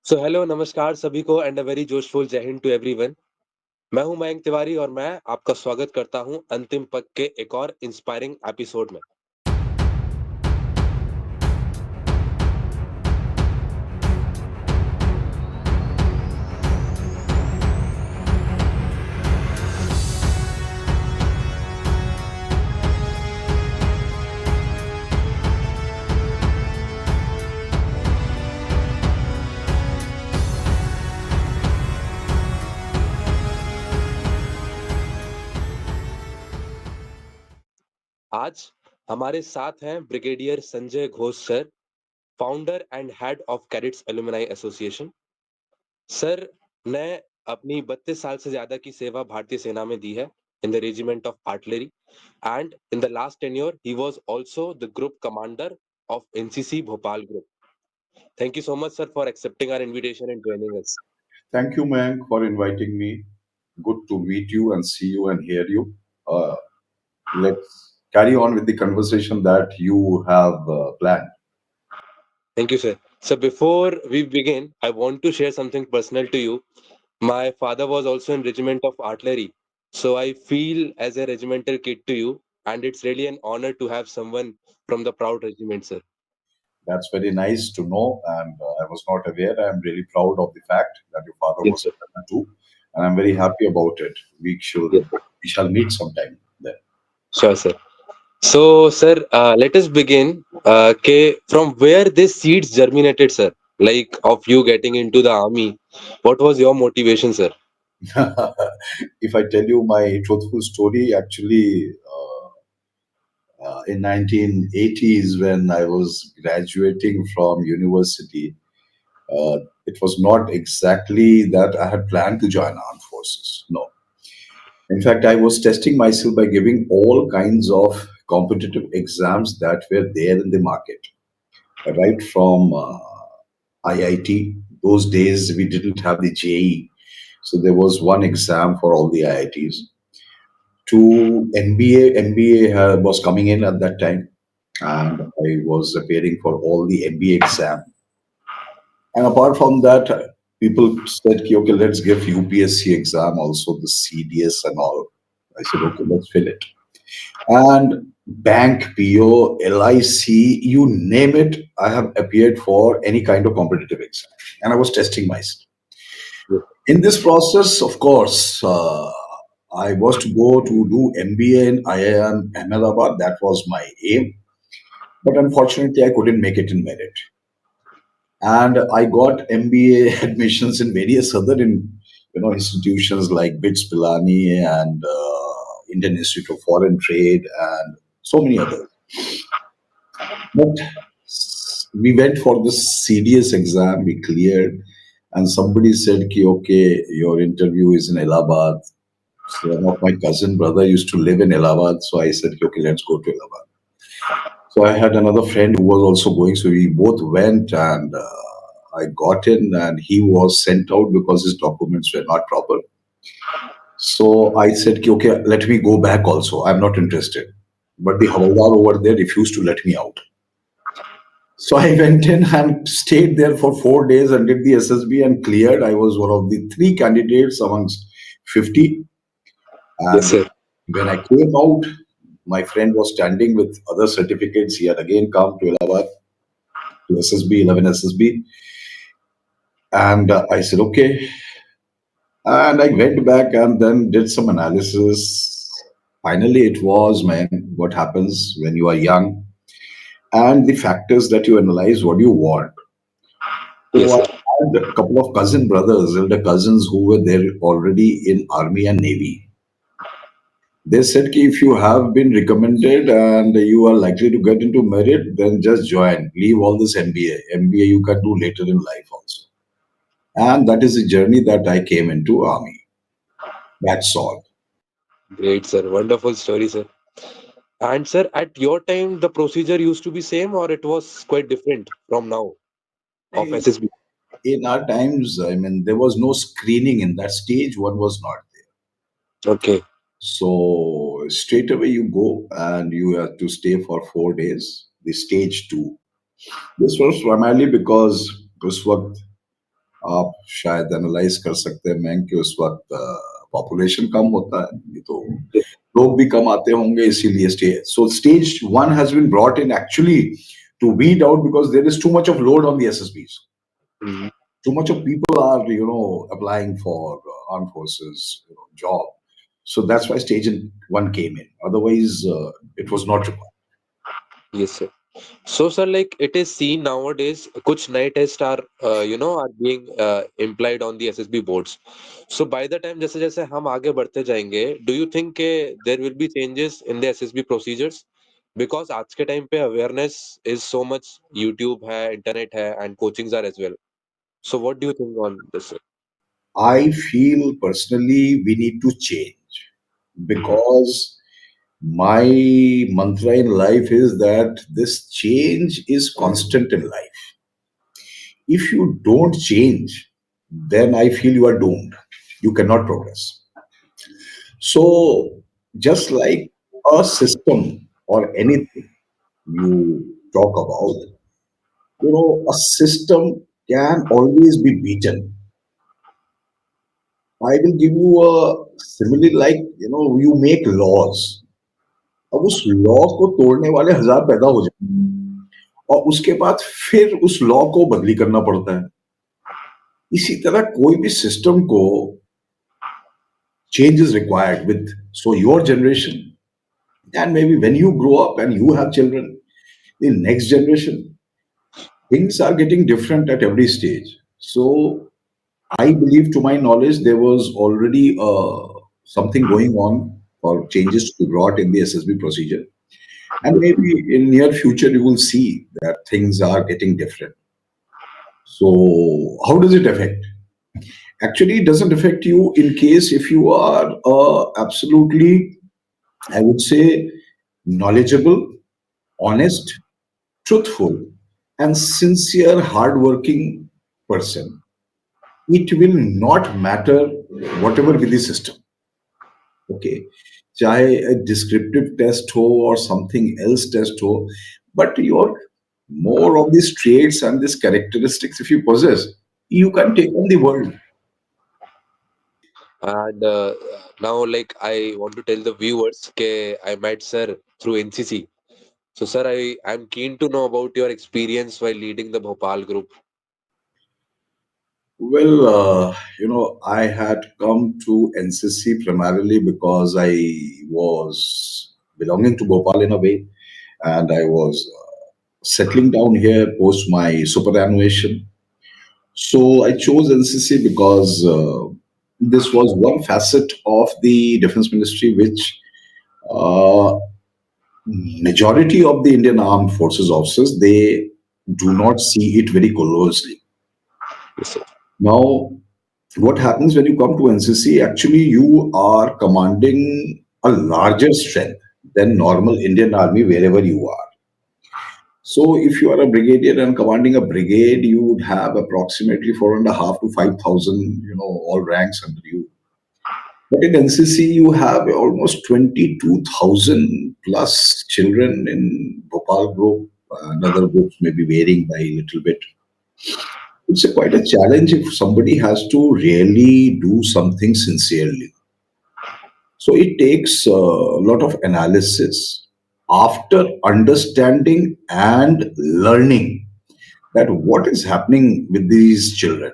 So hello नमस्कार सभी को एंड अ वेरी जोशफुल जय हिंद टू एवरीवन। मैं हूं मयंक तिवारी और मैं आपका स्वागत करता हूं अंतिम पग के एक और इंस्पायरिंग एपिसोड में। आज हमारे साथ हैं brigadier Sanjay Ghosh sir, founder and head of cadets alumni association. Sir ने अपनी 32 साल से ज्यादा की सेवा भारतीय सेना में दी है in the regiment of artillery and in the last tenure he was also the group commander of NCC Bhopal group. Thank you so much sir for accepting our invitation and joining us. Thank you, Mayank, for inviting me. Good to meet you and see you and hear you. Let's carry on with the conversation that you have planned. Thank you, sir. So before we begin, I want to share something personal to you. My father was also in Regiment of Artillery, so I feel as a regimental kid to you, and it's really an honor to have someone from the proud regiment, sir. That's very nice to know, and I was not aware. I'm really proud of the fact that your father Yes, was sir. a too, and I'm very happy about it. Yes, sir. We shall meet sometime then. Sure, sir. So, sir, let us begin. From where these seeds germinated, sir, like of you getting into the army, what was your motivation, sir? If I tell you my truthful story, actually, in 1980s when I was graduating from university, it was not exactly that I had planned to join armed forces. No. In fact, I was testing myself by giving all kinds of competitive exams that were there in the market, right from IIT. Those days we didn't have the JE, so there was one exam for all the IITs. To MBA, MBA was coming in at that time, and I was appearing for all the MBA exam. And apart from that, people said, "Ki, okay, let's give UPSC exam also, the CDS and all." I said, okay, let's fill it. And bank, PO, LIC, you name it, I have appeared for any kind of competitive exam. And I was testing myself. Yes, In this process, of course, I was to go to do MBA in IIM Ahmedabad. That was my aim. But unfortunately, I couldn't make it in merit. And I got MBA admissions in various other institutions like BITS Pilani and Indian Institute of Foreign Trade and so many others. But we went for this CDS exam, we cleared, and somebody said, Ki, okay, your interview is in Allahabad. So one of my cousin brother used to live in Allahabad, so I said, okay, let's go to Allahabad. So I had another friend who was also going, so we both went, and I got in, and he was sent out because his documents were not proper. So I said, "Ki, okay, let me go back also. I'm not interested." But the Havaldar over there refused to let me out. So I went in and stayed there for 4 days and did the SSB and cleared. I was one of the three candidates amongst 50. yes, And sir. when I came out, my friend was standing with other certificates. He had again come to Allahabad to SSB, 11 SSB. And I said, okay. And I went back and then did some analysis. Finally, it was, man, what happens when you are young and the factors that you analyze, what do you want? Yes, So I sir. had a couple of cousin brothers, elder cousins who were there already in Army and Navy. They said, ki, if you have been recommended and you are likely to get into merit, then just join. Leave all this MBA. MBA you can do later in life also. And that is the journey that I came into Army. That's all. Great, sir. Wonderful story, sir. And sir, at your time, the procedure used to be same or it was quite different from now of SSB? In our times, I mean, there was no screening in that stage. One was not there. Okay. So straight away you go and you have to stay for 4 days. The stage two. This was primarily because उस वक्त आप शायद analyse कर सकते हैं ma'am कि उस वक्त पॉपुलेशन कम होता है, नहीं तो लोग भी कम आते होंगे, इसीलिए stage one has been brought in actually to weed out because there is too much of load on the SSBs. Mhm. Too much of people are, applying for armed forces, job. So that's why stage one came in. Otherwise, it was not required. Yes, sir. So, sir, like it is seen nowadays, कुछ नए tests are, are being implied on the SSB boards. So, by the time जैसे जैसे हम आगे बढ़ते जाएंगे, do you think there will be changes in the SSB procedures? Because आज के time पे awareness is so much, YouTube है, internet है, and coachings are as well. So, what do you think on this, sir? I feel personally we need to change because my mantra in life is that this change is constant in life. If you don't change, then I feel you are doomed. You cannot progress. So, just like a system or anything you talk about, a system can always be beaten. I will give you a simile like, you make laws. अब उस law को तोड़ने वाले हजार पैदा हो जाते हैं और उसके बाद फिर उस लॉ को बदली करना पड़ता है. इसी तरह कोई भी सिस्टम को change is required with so your generation and maybe when you grow up and you have children, the next generation, things are getting different at every stage. So I believe, to my knowledge, there was already something going on for changes to be brought in the SSB procedure. And maybe in near future, you will see that things are getting different. So how does it affect? Actually, it doesn't affect you in case if you are absolutely, I would say, knowledgeable, honest, truthful, and sincere, hardworking person. It will not matter whatever with the system. Okay, चाहे a descriptive test हो or something else test हो, but your more of these traits and these characteristics if you possess, you can take on the world. And now, like, I want to tell the viewers, I met sir through NCC. So, sir, I'm keen to know about your experience while leading the Bhopal Group. Well, I had come to NCC primarily because I was belonging to Bhopal in a way, and I was settling down here post my superannuation. So I chose NCC because this was one facet of the Defense Ministry which uh, majority of the Indian Armed Forces officers they do not see it very closely. Yes, sir. Now, what happens when you come to NCC? Actually, you are commanding a larger strength than normal Indian Army wherever you are. So, if you are a brigadier and commanding a brigade, you would have approximately 4.5 to 5,000, all ranks under you. But in NCC, you have almost 22,000 plus children in Bhopal Group, and other groups may be varying by a little bit. It's quite a challenge if somebody has to really do something sincerely. So it takes a lot of analysis after understanding and learning that what is happening with these children.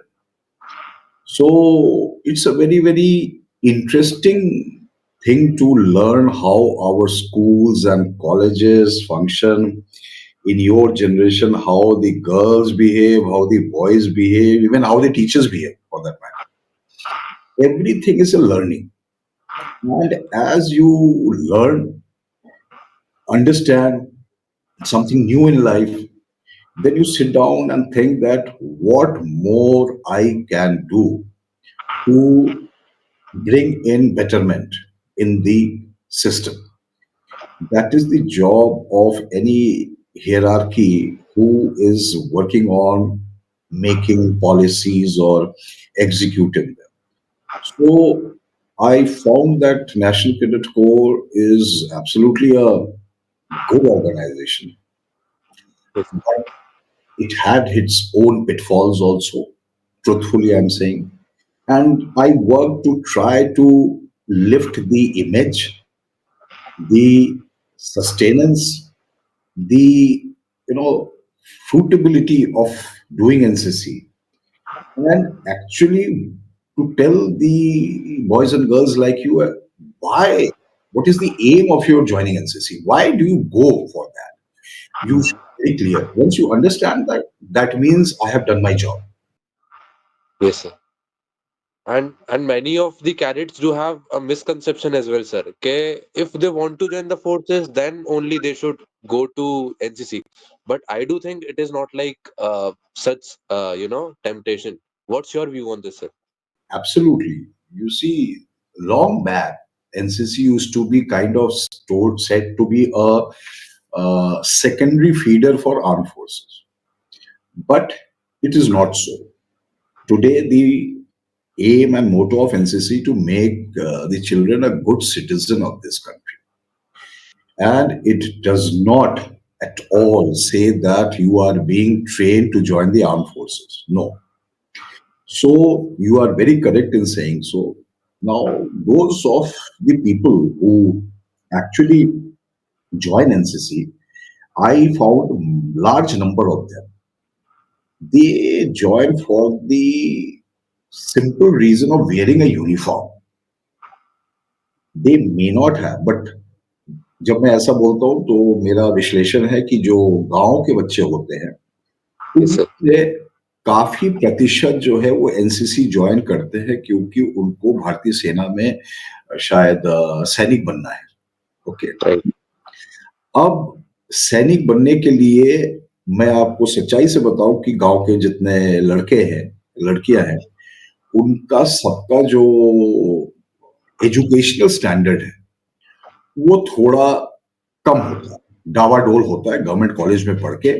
So it's a very, very interesting thing to learn how our schools and colleges function in your generation, how the girls behave, how the boys behave, even how the teachers behave for that matter. Everything is a learning. And as you learn, understand something new in life, then you sit down and think that what more I can do to bring in betterment in the system. That is the job of any hierarchy who is working on making policies or executing them. So I found that National Cadet Corps is absolutely a good organization, Yes, but it had its own pitfalls also. truthfully I'm saying. And I work to try to lift the image, the sustenance, the fruitability of doing NCC, and actually to tell the boys and girls like you why, what is the aim of your joining NCC? Why do you go for that? You should be very clear. Once you understand that, that means I have done my job. Yes, sir. And many of the cadets do have a misconception as well, sir. Okay, if they want to join the forces, then only they should go to NCC. But I do think it is not like such temptation. What's your view on this, sir? Absolutely. You see, long back, NCC used to be kind of said to be a secondary feeder for armed forces. But it is not so. Today, the aim and motto of NCC to make the children a good citizen of this country. And it does not at all say that you are being trained to join the armed forces. No. So you are very correct in saying so. Now, those of the people who actually join NCC, I found large number of them. They join for the simple reason of wearing a uniform. They may not have, but जब मैं ऐसा बोलता हूँ तो मेरा विश्लेषण है कि जो गांव के बच्चे होते हैं Yes, sir. उनमें से काफी प्रतिशत जो है वो एनसीसी ज्वाइन करते हैं क्योंकि उनको भारतीय सेना में शायद सैनिक बनना है। Okay, Right. अब सैनिक बनने के लिए मैं आपको सच्चाई से बताऊं कि गांव के जितने लड़के हैं, लड़कियां हैं, उनका सबका जो एजुकेशनल स्टैंडर्ड है वो थोड़ा कम होता है, डावाडोल होता है गवर्नमेंट कॉलेज में पढ़ के।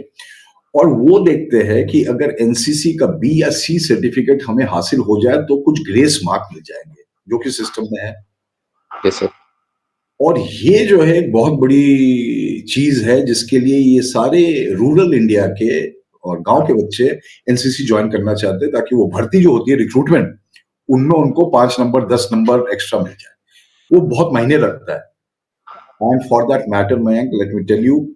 और वो देखते हैं कि अगर एनसीसी का बी या सी सर्टिफिकेट हमें हासिल हो जाए तो कुछ ग्रेस मार्क मिल जाएंगे जो कि सिस्टम में है। Yes, sir. और ये जो है एक बहुत बड़ी चीज है जिसके लिए ये सारे रूरल इंडिया के और गांव के बच्चे एनसीसी ज्वाइन करना चाहते हैं ताकि वो भर्ती जो होती है रिक्रूटमेंट उनमें उनको 5 नंबर 10 नंबर एक्स्ट्रा मिल जाए। वो बहुत मायने रखता है। And for that matter Mayank, let me tell you,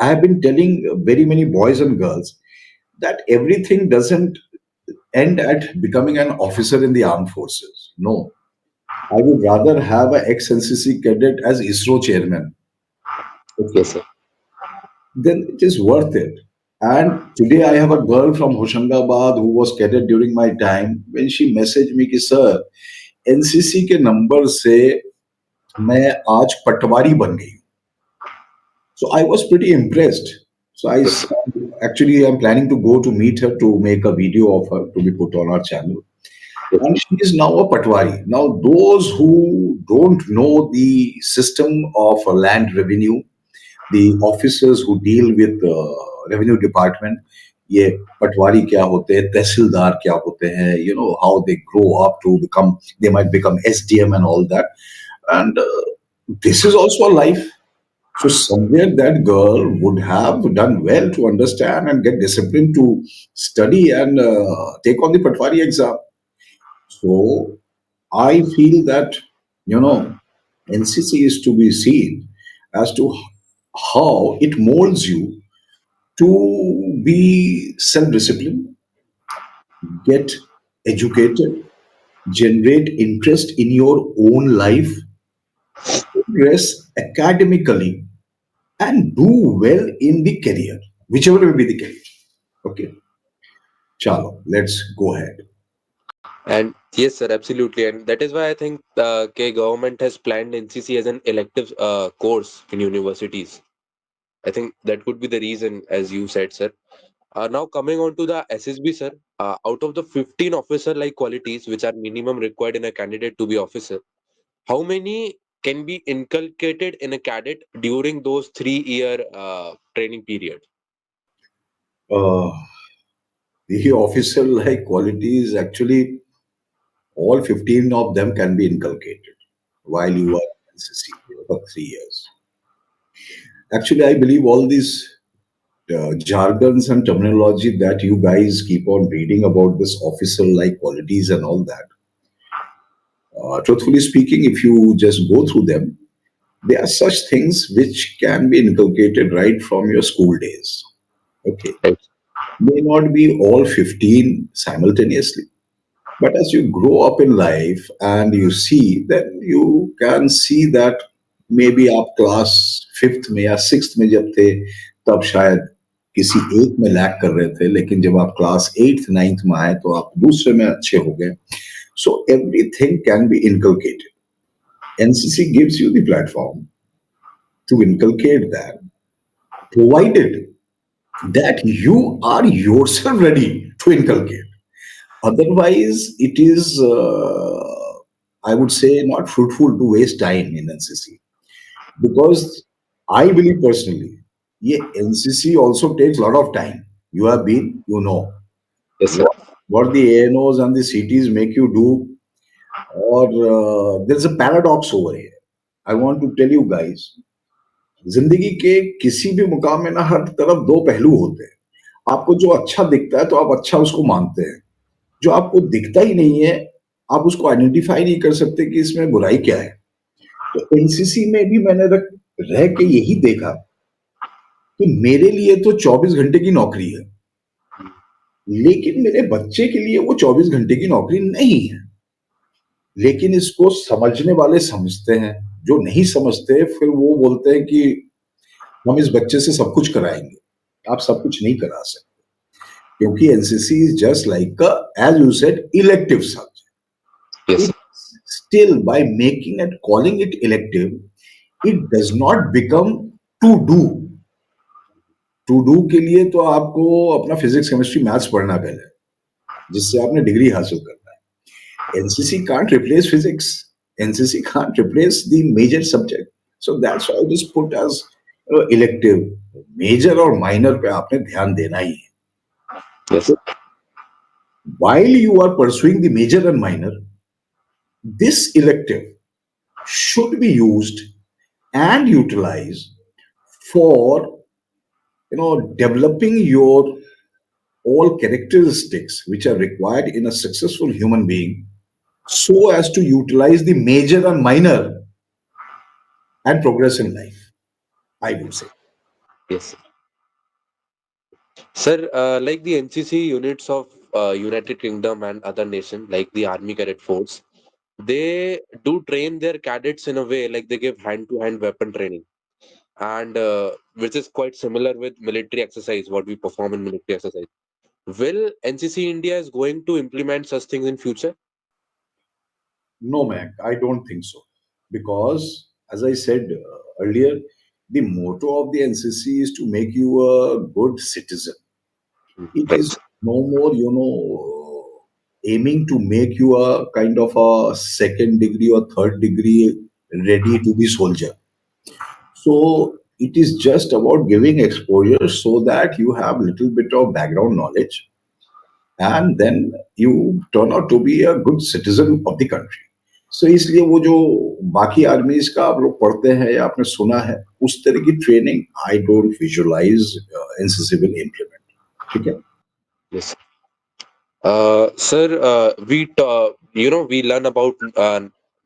I have been telling very many boys and girls that everything doesn't end at becoming an officer in the armed forces. No, I would rather have an ex-NCC cadet as ISRO chairman. Okay, Yes, sir. then it is worth it. And today I have a girl from Hoshangabad who was cadet during my time. When she messaged me कि sir, NCC के number से मैं आज पटवारी बन गई। So I was pretty impressed. So I Yes, sir. actually I'm planning to go to meet her to make a video of her to be put on our channel. Yes, And sir. she is now a patwari. Now those who don't know the system of land revenue, the officers who deal with revenue department, ये पटवारी क्या होते हैं, तहसीलदार क्या होते हैं, you know how they grow up to become, they might become SDM and all that. And this is also a life. So somewhere that girl would have done well to understand and get disciplined to study and take on the Patwari exam. So I feel that, you know, NCC is to be seen as to how it molds you to be self-disciplined, get educated, generate interest in your own life, progress academically, and do well in the career, whichever will be the career. Okay, chalo, let's go ahead. And yes, sir, absolutely. And that is why I think the government has planned NCC as an elective course in universities. I think that could be the reason, as you said, sir. Now coming on to the SSB, sir. Out of the 15 officer-like qualities which are minimum required in a candidate to be officer, how many can be inculcated in a cadet during those 3 year training period? Uh, the officer like qualities, actually, all 15 of them can be inculcated while you are in NCC for 3 years. Actually, I believe all these jargons and terminology that you guys keep on reading about this officer like qualities and all that, truthfully speaking, if you just go through them, there are such things which can be inculcated right from your school days. Okay. Right. May not be all 15 simultaneously. But as you grow up in life and you see, then you can see that maybe आप class fifth में या sixth में जब थे तब शायद किसी एक में लैक कर रहे थे, लेकिन जब आप क्लास एट्थ नाइन्थ में आए तो आप दूसरे में अच्छे हो गए. So everything can be inculcated. NCC gives you the platform to inculcate that, provided that you are yourself ready to inculcate. Otherwise, it is, I would say, not fruitful to waste time in NCC, because I believe personally, yeah, NCC also takes a lot of time. You have been, you know, Yes, sir. what the ANOs and the CTs make you do, or there's a paradox over here. I want to tell you guys, जिंदगी के किसी भी मुकाम में ना हर तरफ दो पहलू होते हैं. आपको जो अच्छा दिखता है तो आप अच्छा उसको मानते हैं. जो आपको दिखता ही नहीं है, आप उसको आइडेंटिफाई नहीं कर सकते कि इसमें बुराई क्या है. तो एनसीसी में भी मैंने रह के यही देखा कि मेरे लिए तो 24 घंटे की नौकरी है, लेकिन मेरे बच्चे के लिए वो 24 घंटे की नौकरी नहीं है. लेकिन इसको समझने वाले समझते हैं, जो नहीं समझते फिर वो बोलते हैं कि हम इस बच्चे से सब कुछ कराएंगे. आप सब कुछ नहीं करा सकते, क्योंकि NCC is just like as you said elective subject. Yes, It sir. still, by making and calling it elective, it does not become to do. To do के लिए तो आपको अपना फिजिक्स केमिस्ट्री मैथ्स पढ़ना पहले, जिससे आपने डिग्री हासिल करना है. NCC can't replace physics. NCC can't replace the major subject. So that's why it is put as elective. Major और माइनर पे आपने ध्यान देना ही है. Yes, So, sir. while you are pursuing the major and minor, this elective should be used and utilized for developing your all characteristics which are required in a successful human being, so as to utilize the major and minor and progress in life, I would say. Yes, sir. Sir, like the NCC units of United Kingdom and other nations, like the Army Cadet Force, they do train their cadets in a way like they give hand-to-hand weapon training, and which is quite similar with military exercise, what we perform in military exercise. Will NCC India is going to implement such things in future? No, Mac, I don't think so. Because, as I said earlier, the motto of the NCC is to make you a good citizen. It Right. is no more, aiming to make you a kind of a second degree or third degree ready to be soldier. So it is just about giving exposure so that you have little bit of background knowledge, and then you turn out to be a good citizen of the country. So इसलिए वो जो बाकी आर्मीज का आप लोग पढ़ते हैं या आपने सुना है, उस तरह की training I don't visualize NCC will implement. ठीक है. Yes. Sir, we learn about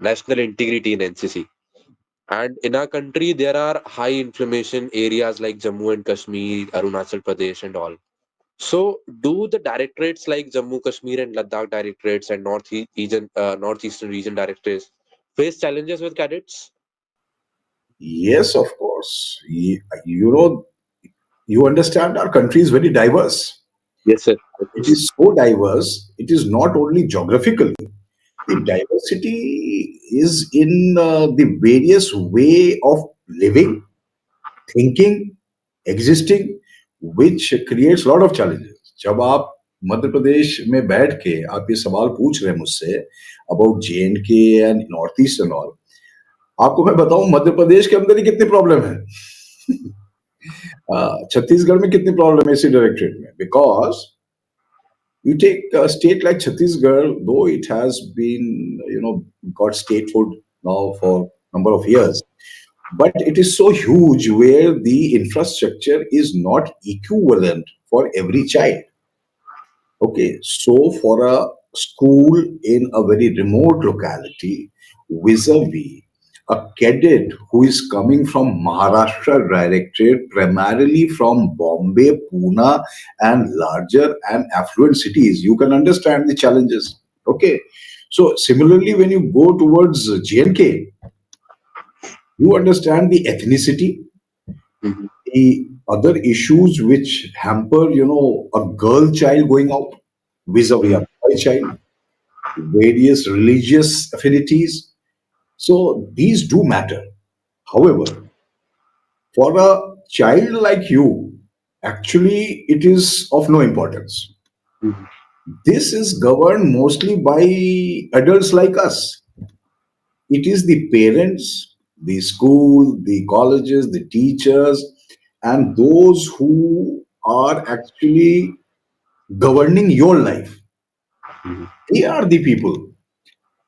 national integrity in NCC. And in our country, there are high inflammation areas like Jammu and Kashmir, Arunachal Pradesh, and all. So, do the directorates like Jammu, Kashmir, and Ladakh directorates and Northeastern region directorates face challenges with cadets? Yes, of course. You understand our country is very diverse. Yes, sir. It is so diverse. It is not only geographically. The diversity is in the various way of living, thinking, existing, which creates a lot of challenges. जब आप मध्य प्रदेश में बैठ के आप ये सवाल पूछ रहे हैं मुझसे about JNK and north east and all, आपको मैं बताऊं मध्य प्रदेश के अंदर ही कितनी प्रॉब्लम है. छत्तीसगढ़ में कितनी प्रॉब्लम है इसी डायरेक्टरेट में. Because you take a state like Chhattisgarh, though it has been, got statehood now for a number of years, but it is so huge where the infrastructure is not equivalent for every child. Okay, so for a school in a very remote locality, vis-a-vis a cadet who is coming from Maharashtra Directorate, primarily from Bombay, Pune, and larger and affluent cities, you can understand the challenges. Okay, so similarly, when you go towards JNK, you understand the ethnicity, Mhm. the other issues which hamper, a girl child going out vis-a-vis a Mhm. boy child, various religious affinities. So these do matter. However, for a child like you, actually, it is of no importance. Mhm. This is governed mostly by adults like us. It is the parents, the school, the colleges, the teachers, and those who are actually governing your life. Mhm. They are the people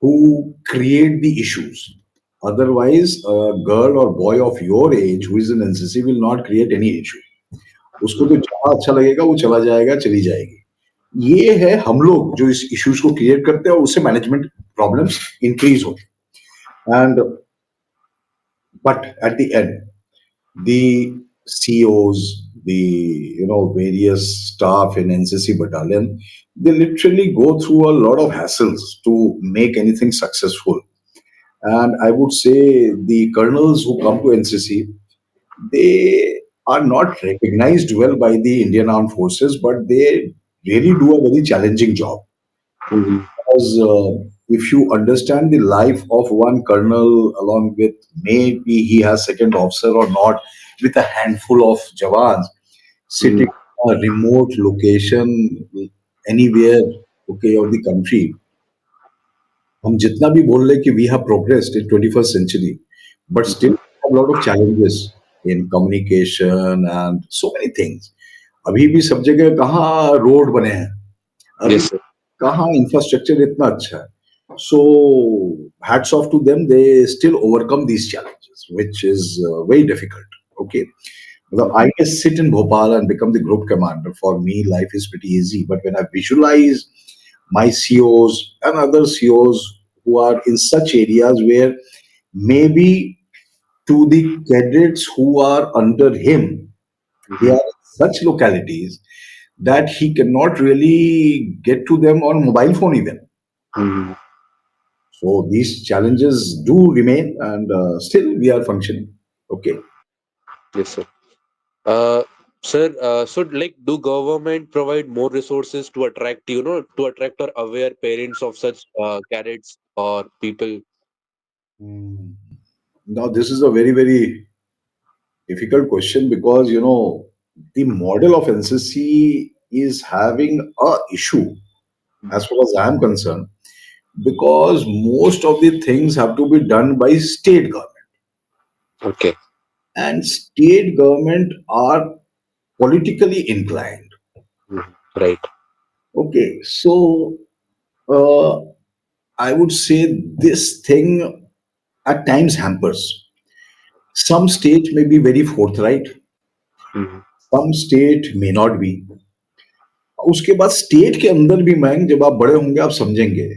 who create the issues. Otherwise, a girl or boy of your age who is in NCC will not create any issue. उसको तो Mhm. जहाँ अच्छा लगेगा वो चला जाएगा, चली जाएगी। ये है हम लोग जो इस इश्यूज को क्रिएट करते हैं और उससे मैनेजमेंट प्रॉब्लम्स इंक्रीज होते हैं। And but at the end the COs, the various staff in NCC battalion, they literally go through a lot of hassles to make anything successful. And I would say the colonels who come to NCC, they are not recognized well by the Indian Armed Forces, but they really do a very challenging job. Mhm. Because if you understand the life of one colonel, along with maybe he has second officer or not, with a handful of jawans Mhm. sitting in a remote location anywhere, okay, of the country, हम जितना भी बोल रहे कि we have progressed in 21st century, but still Mhm. have a lot of challenges in communication and so many things. अभी भी सब जगह कहाँ रोड बने हैं, अभी Yes, sir. कहाँ इंफ्रास्ट्रक्चर इतना अच्छा है. So hats off to them, they still overcome these challenges, which is very difficult. Okay, the Mhm. I just sit in Bhopal and become the group commander. For me, life is pretty easy. But when I visualize my COs and other COs who are in such areas where maybe to the cadets who are under him, they Mhm. are in such localities that he cannot really get to them on mobile phone even. Mhm. So these challenges do remain, and still we are functioning. Okay. Yes, sir. Uh, Sir, so like, do government provide more resources to attract, to attract or aware parents of such cadets or people? Hmm. Now this is a very very difficult question because the model of NCC is having a issue as Mhm. far as I am concerned, because most of the things have to be done by state government, Okay. and state government are politically inclined. Mhm. Right. Okay, so uh, I would say this thing at times hampers. Some state may be very forthright, Mhm. some state may not be. उसके बाद state के अंदर भी मैंग जब आप बड़े होंगे आप समझेंगे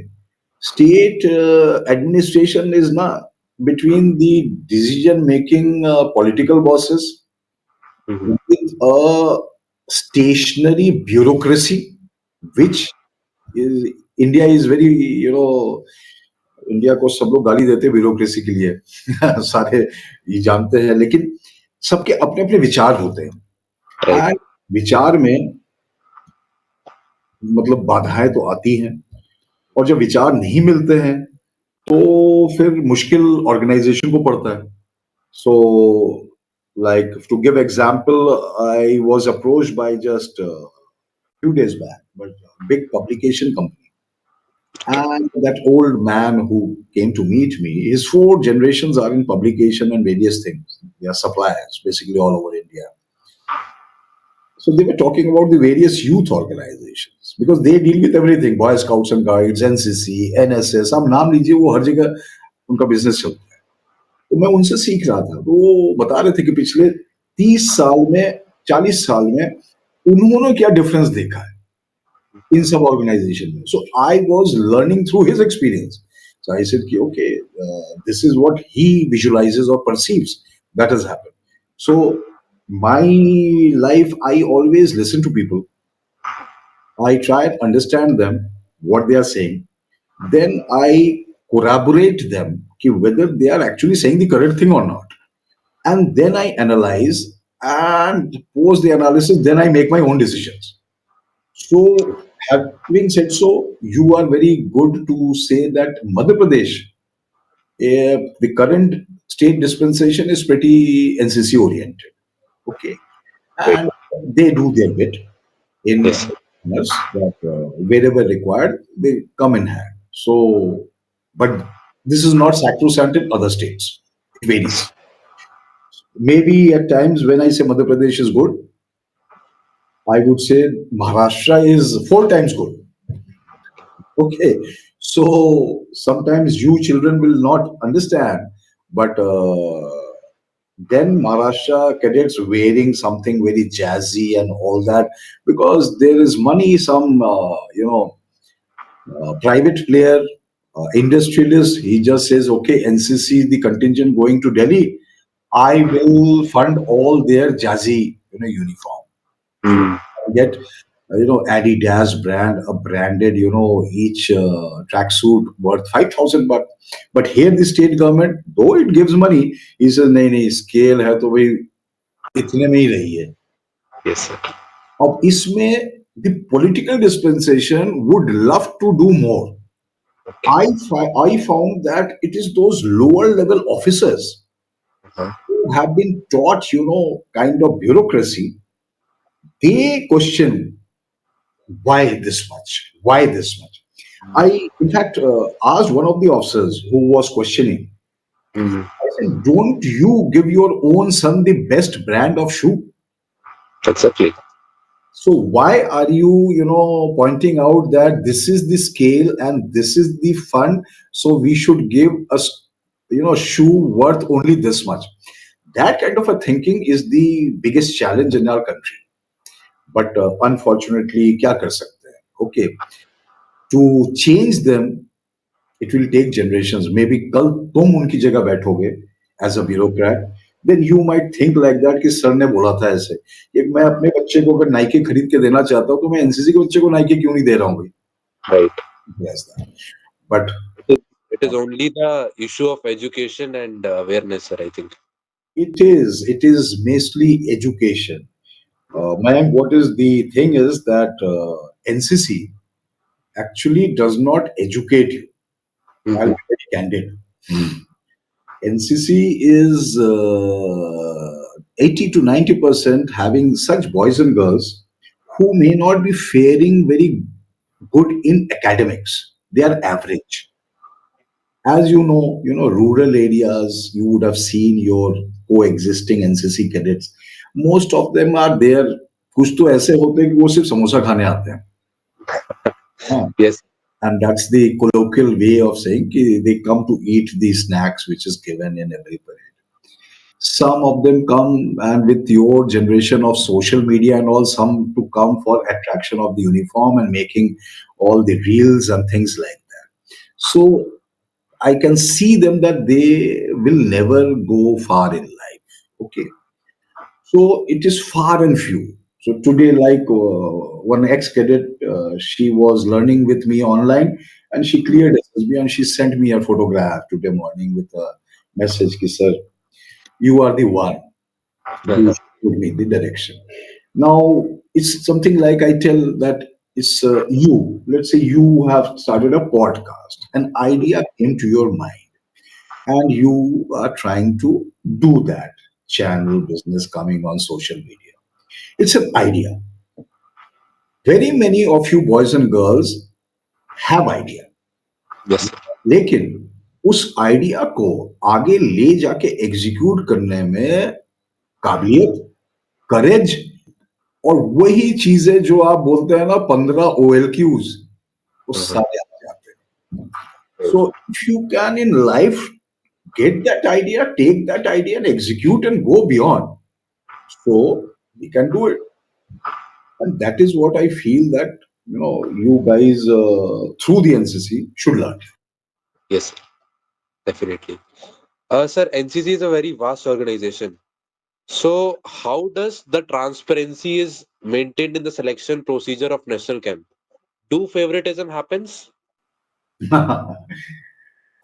स्टेट एडमिनिस्ट्रेशन इज ना between the decision making political bosses Mhm. with a stationary bureaucracy which is India is very India को सब लोग गाली देते हैं ब्यूरोक्रेसी के लिए सारे ये जानते हैं लेकिन सबके अपने अपने विचार होते हैं Right. एंड विचार में मतलब बाधाएं तो आती हैं और जब विचार नहीं मिलते हैं तो फिर मुश्किल ऑर्गेनाइजेशन को पड़ता है so like to give example I was approached by just few days back but big publication company Okay. and that old man who came to meet me his four generations are in publication and various things they are suppliers basically all over India. So they were talking about the various youth organizations because they deal with everything, Boy Scouts and Guides, NCC, NSS. आप नाम लीजिए वो हर जगह उनका business चलता है. तो मैं उनसे सीख रहा था, तो वो बता रहे थे कि पिछले 30 साल में, 40 साल में उन्होंने क्या डिफरेंस देखा है इन सब ऑर्गेनाइजेशन में. So I was learning through his experience. So I said, okay, this is what he visualizes or perceives that has happened. So my life, I always listen to people. I try and understand them, what they are saying. Then I corroborate them, whether they are actually saying the correct thing or not. And then I analyze, and post the analysis, then I make my own decisions. So, having said so, you are very good to say that Madhya Pradesh, the current state dispensation is pretty NCC oriented. Okay. Right. And they do their bit in Yes, sir. manners that wherever required, they come in hand. So, but this is not sacrosanct in other states. It varies. Maybe at times when I say Madhya Pradesh is good, I would say Maharashtra is 4 times good. Okay. So sometimes you children will not understand, but then Maharashtra cadets wearing something very jazzy and all that because there is money. Some private player, industrialist, he just says, okay, NCC, the contingent going to Delhi, I will fund all their jazzy, uniform. So Mm. get, Adidas brand, a branded, each tracksuit worth 5,000 bucks. But here the state government, though it gives money, he says, नहीं नहीं scale है तो भाई इतने में ही रही है. Yes, sir. अब इसमें the political dispensation would love to do more. Okay. I found that it is those lower level officers Uh-huh. who have been taught, kind of bureaucracy. They question why this much? Why this much? I, in fact, asked one of the officers who was questioning. Mm. I said, "Don't you give your own son the best brand of shoe? Exactly. So why are you, pointing out that this is the scale and this is the fund? So we should give us, shoe worth only this much." That kind of a thinking is the biggest challenge in our country. But unfortunately, क्या कर सकते हैं? Okay, to change them, it will take generations. Maybe कल तुम उनकी जगह बैठोगे as a bureaucrat, then you might think like that कि सर ने बोला था ऐसे. एक मैं अपने बच्चे को अगर नाइकी खरीद के देना चाहता हूँ तो मैं एनसीसी के बच्चे को नाइकी क्यों नहीं दे रहा हूँ भाई? Right. Yes, that. But It is only the issue of education and awareness, sir, I think. it is mostly education. Mayank, what is the thing is that NCC actually does not educate you. I'll Mm-hmm. be very candid. NCC is 80 to 90% having such boys and girls who may not be faring very good in academics. They are average. As rural areas, you would have seen your coexisting NCC cadets. Most of them are there. कुछ तो ऐसे होते हैं कि वो सिर्फ समोसा खाने आते हैं. हाँ. Yes. And that's the colloquial way of saying कि they come to eat the snacks which is given in every parade. Some of them come and with your generation of social media and all, some to come for attraction of the uniform and making all the reels and things like that. So I can see them that they will never go far in life. Okay. So it is far and few. So today, like one ex-cadet, she was learning with me online and she cleared SSB and she sent me a photograph today morning with a message, ki, sir, you are the one who Uh-huh. showed me the direction. Now, it's something like I tell that it's you. Let's say you have started a podcast. An idea came to your mind and you are trying to do that channel business coming on social media. It's an idea. Very many of you boys and girls have idea. Yes, sir. लेकिन उस idea को आगे ले जाके execute करने में काबिलियत, करेज और वही चीजें जो आप बोलते हैं ना 15 OLQs, वो Uh-huh. सारे आ जाते हैं. Right. So if you can in life get that idea, take that idea, and execute and go beyond. So we can do it, and that is what I feel that you guys through the NCC should learn. Yes, definitely. Sir, NCC is a very vast organization. So, how does the transparency is maintained in the selection procedure of national camp? Do favoritism happens?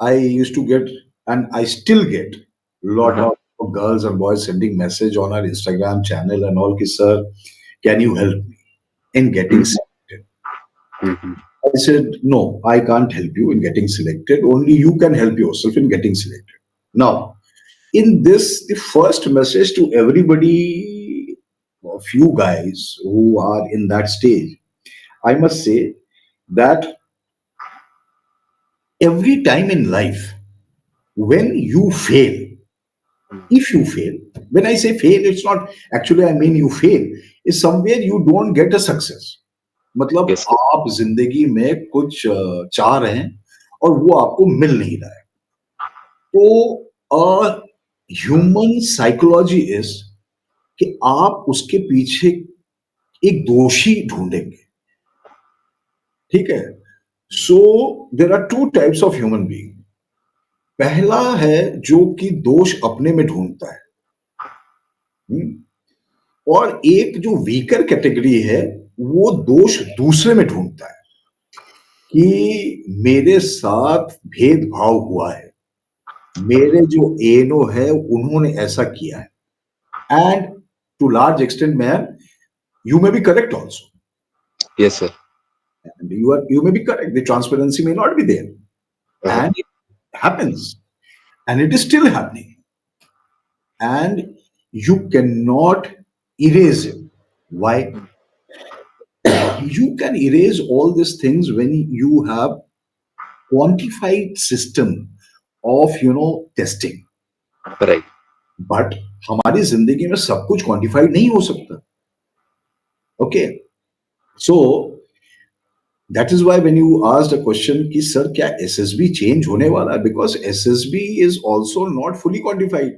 I used to get, and I still get, Uh-huh. lot of girls and boys sending message on our Instagram channel and all. Ki, sir, can you help me in getting selected? Mm-hmm. I said, no, I can't help you in getting selected. Only you can help yourself in getting selected. Now, in this, the first message to everybody, of you guys who are in that stage, I must say that every time in life, when you fail, if you fail, when I say fail, it's not actually, I mean you fail, is somewhere you don't get a success. मतलब Yes. आप जिंदगी में कुछ चाह रहे हैं और वो आपको मिल नहीं रहा है, तो ह्यूमन साइकोलॉजी इज कि आप उसके पीछे एक दोषी ढूंढेंगे, ठीक है? So there are two types of human being. पहला है जो कि दोष अपने में ढूंढता है, हम्म? और एक जो वीकर कैटेगरी है वो दोष दूसरे में ढूंढता है कि मेरे साथ भेदभाव हुआ है, मेरे जो एनो है उन्होंने ऐसा किया है. And to large extent man, you may be correct also, Yes, sir. and you may be correct, the transparency may not be there, Uh-huh. and it happens, and it is still happening, and you cannot erase it. Why? You can erase all these things when you have quantified system of testing. Right. But हमारी जिंदगी में सब कुछ quantified नहीं हो सकता. Okay, so that is why when you asked a question कि sir क्या एसएसबी चेंज होने वाला है, because SSB is also not fully quantified.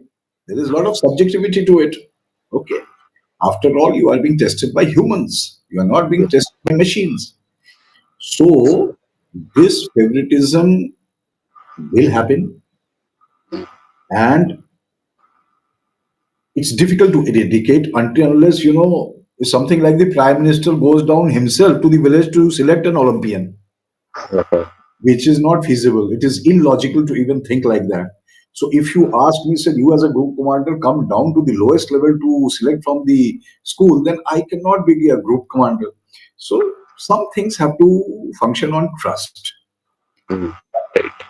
There is lot of subjectivity to it. Okay, after all you are being tested by humans, you are not being Yes. tested by machines. So this favoritism will happen, and it's difficult to eradicate until unless something like the prime minister goes down himself to the village to select an Olympian, Uh-huh. which is not feasible. It is illogical to even think like that. So if you ask me, sir, you as a group commander come down to the lowest level to select from the school, then I cannot be a group commander. So some things have to function on trust. Mm. Right.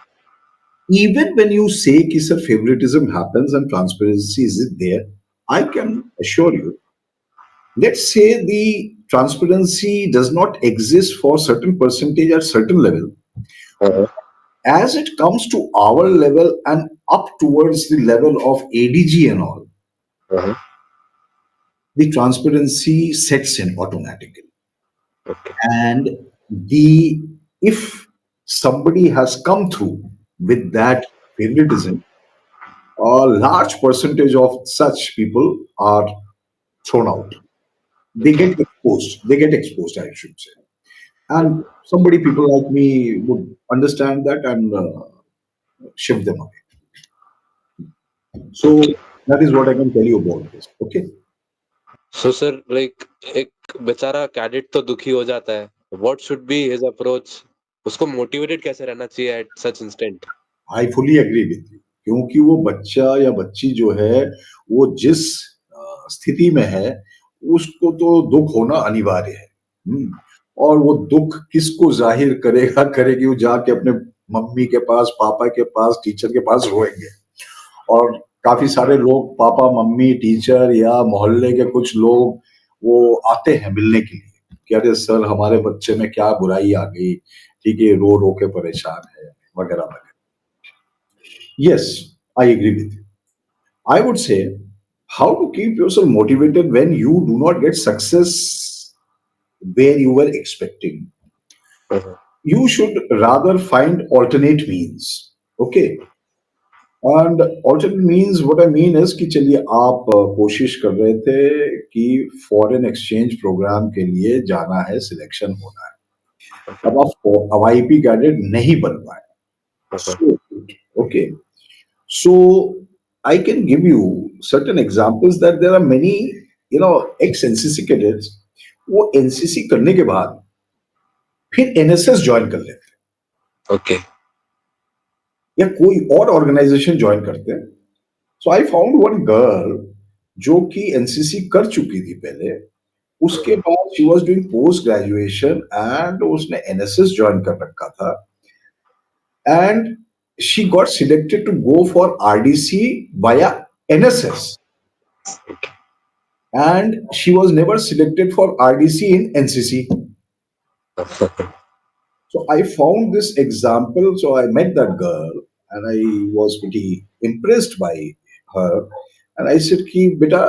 Even when you say कि sir favoritism happens and transparency is it there, I can assure you, let's say the transparency does not exist for certain percentage at certain level, Uh-huh. as it comes to our level and up towards the level of ADG and all, Uh-huh. the transparency sets in automatically. Okay. And the if somebody has come through with that favoritism, a large percentage of such people are thrown out. They Okay. get exposed. They get exposed, I should say. And somebody, people like me, would understand that and shift them away. So Okay. that is what I can tell you about this. Okay. So, sir, like एक बेचारा cadet तो दुखी हो जाता है. What should be his approach? उसको motivated कैसे रहना चाहिए at such instant? I fully agree with you, क्योंकि वो बच्चा या बच्ची जो है वो जिस स्थिति में है उसको तो दुख होना अनिवार्य है. और वो दुख किसको जाहिर करेगा, करेगी, वो जाके अपने मम्मी के पास, पापा के पास, टीचर के पास रोएंगे. और काफी सारे लोग, पापा, मम्मी, टीचर या मोहल्ले के कुछ लोग, वो आते हैं मिलने के लिए कि अरे सर हमारे बच्चे में क्या बुराई आ गई, ठीक है, रो रो के परेशान है, वगैरह वगैरह. Yes, I agree with you. I would say how to keep yourself motivated when you do not get success where you were expecting. Uh-huh. You should rather find alternate means. Okay. And alternate means what I mean is कि चलिए आप कोशिश कर रहे थे कि foreign exchange programme के लिए जाना है, सिलेक्शन होना है। अब आप आईपी कैडेट नहीं बन पाए। So okay, so I can give you certain examples that there are many ex NCC cadets, वो एनसीसी करने के बाद फिर एनएसएस ज्वाइन कर लेते ओके। हैं या कोई और ऑर्गेनाइजेशन ज्वाइन करते हैं। सो आई फाउंड वन गर्ल जो कि एनसीसी कर चुकी थी पहले, उसके बाद she was doing post graduation and उसने एनएसएस ज्वाइन कर रखा था and she got selected to go for RDC via NSS, and she was never selected for RDC in NCC. So I found this example. So I met that girl and I was pretty impressed by her. And I said कि बेटा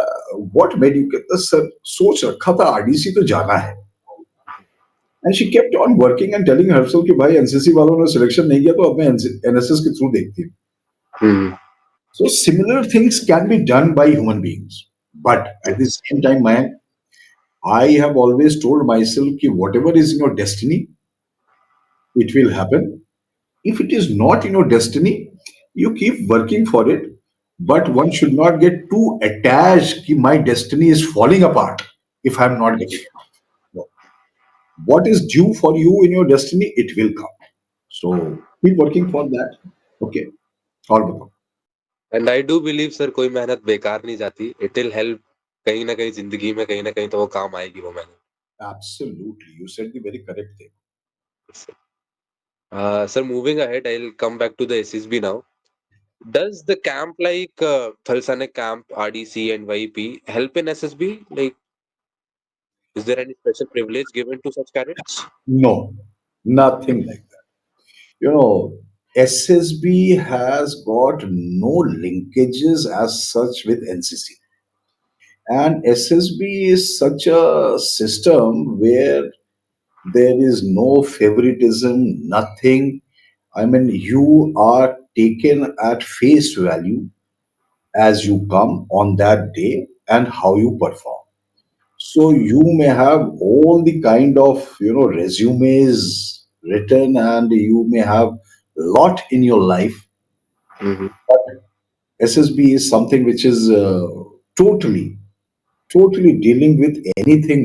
what made you get the सोच रखा था RDC तो जाना है. And she kept on working and telling herself कि भाई एनसीसी वालों ने सिलेक्शन नहीं किया तो अब मैं एनएसएस के थ्रू देखती हूँ. So similar things can be done by human beings. But at the same time, man, I have always told myself that whatever is in your destiny, it will happen. If it is not in your destiny, you keep working for it. But one should not get too attached that my destiny is falling apart if I'm not getting it. No. What is due for you in your destiny, it will come. So keep working for that. Okay. All about. And I do believe sir कोई मेहनत बेकार नहीं जाती, it will help कहीं ना कहीं जिंदगी में, कहीं ना कहीं तो वो काम आएगी वो मेहनत। Absolutely. You said the very correct thing. Sir, moving ahead, I'll come back to the SSB now. Does the camp like Thalsane Camp, RDC and YP help in SSB? Like, is there any special privilege given to such cadets? No, nothing like that. You know, SSB has got no linkages as such with NCC. And SSB is such a system where there is no favoritism, nothing. I mean, you are taken at face value as you come on that day and how you perform. So you may have all the kind of resumes written, and you may have lot in your life. Mm-hmm. SSB is something which is totally, totally dealing with anything.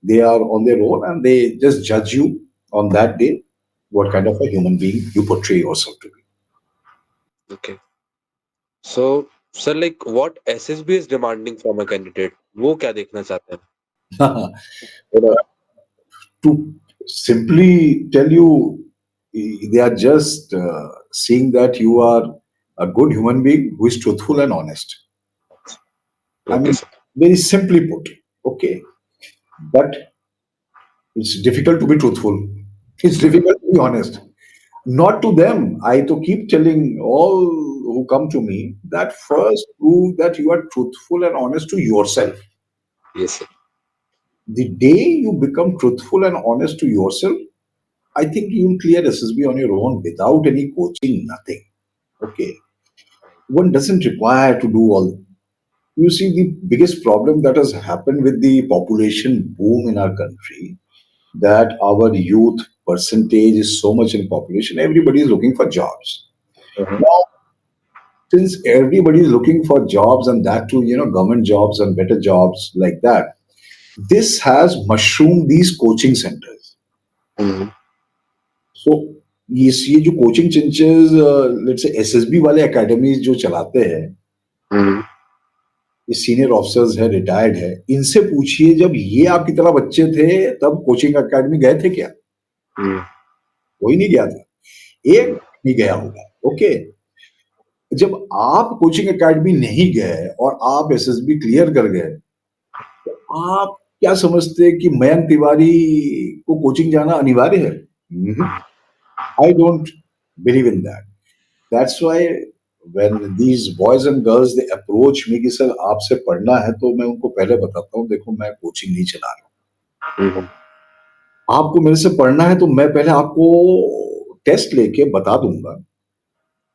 They are on their own, and they just judge you on that day what kind of a human being you portray yourself to Okay. So, sir, like what SSB is demanding from a candidate, वो क्या देखना चाहते हैं? be. To simply tell you, they are just seeing that you are a good human being who is truthful and honest. I Okay, mean, sir. very simply put, okay. But it's difficult to be truthful. It's difficult to be honest. Not to them. I to keep telling all who come to me that first prove that you are truthful and honest to yourself. Yes, sir. The day you become truthful and honest to yourself, I think you'll clear SSB on your own without any coaching, nothing. Okay. One doesn't require to do all. You see, the biggest problem that has happened with the population boom in our country, that our youth percentage is so much in population, everybody is looking for jobs. Uh-huh. Now, since everybody is looking for jobs and that too, government jobs and better jobs like that, this has mushroomed these coaching centers. Mm-hmm. सो ये जो coaching चेंचेस let's say SSB वाले academies जो चलाते हैं, Mm-hmm. ये senior officers है, retired है, इनसे पूछिए जब ये आपकी तरह बच्चे थे तब कोचिंग एकेडमी गए थे क्या? Mm-hmm. कोई नहीं गया था, एक नहीं गया होगा। ओके, जब आप कोचिंग एकेडमी नहीं गए और आप एसएसबी क्लियर कर गए, तो आप क्या समझते हैं कि मयंक तिवारी को कोचिंग जाना अनिवार्य है? I don't believe in that. That's why when these boys and girls they approach me कि सर आपसे पढ़ना है, तो मैं उनको पहले बताता हूँ देखो मैं कोचिंग नहीं चला रहा Mm-hmm. हूँ। आपको मेरे से पढ़ना है तो मैं पहले आपको टेस्ट लेके बता दूंगा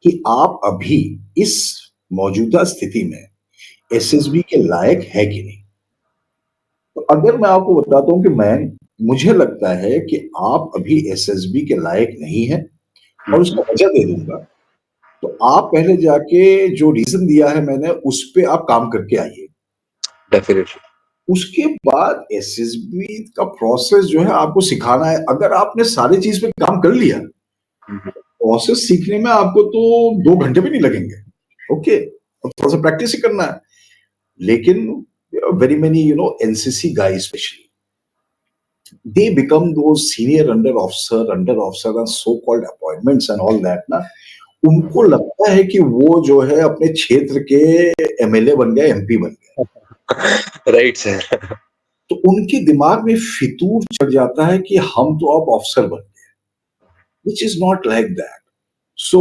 कि आप अभी इस मौजूदा स्थिति में एसएसबी के लायक है कि नहीं। तो अगर मैं आपको बताता हूं कि मैं मुझे लगता है कि आप अभी एसएसबी के लायक नहीं है और उसका वजह दे दूंगा। तो आप पहले जाके जो रीजन दिया है मैंने उस पे आप काम करके आइए। डेफिनेटली। उसके बाद एसएसबी का प्रोसेस जो है आपको सिखाना है। अगर आपने सारी चीज पे काम कर लिया, प्रोसेस सीखने में आपको तो 2 घंटे भी नहीं लगेंगे। ओके, अब थोड़ा सा प्रैक्टिस ही करना है। लेकिन very many NCC guys specially they become those senior under officer and so called appointments and all that ना, उनको लगता है कि वो जो है अपने क्षेत्र के एमएलए बन गए, एमपी बन गए। Right sir. तो उनके दिमाग में फितूर चढ़ जाता है कि हम तो अब अफसर बन गए, which is not like that. So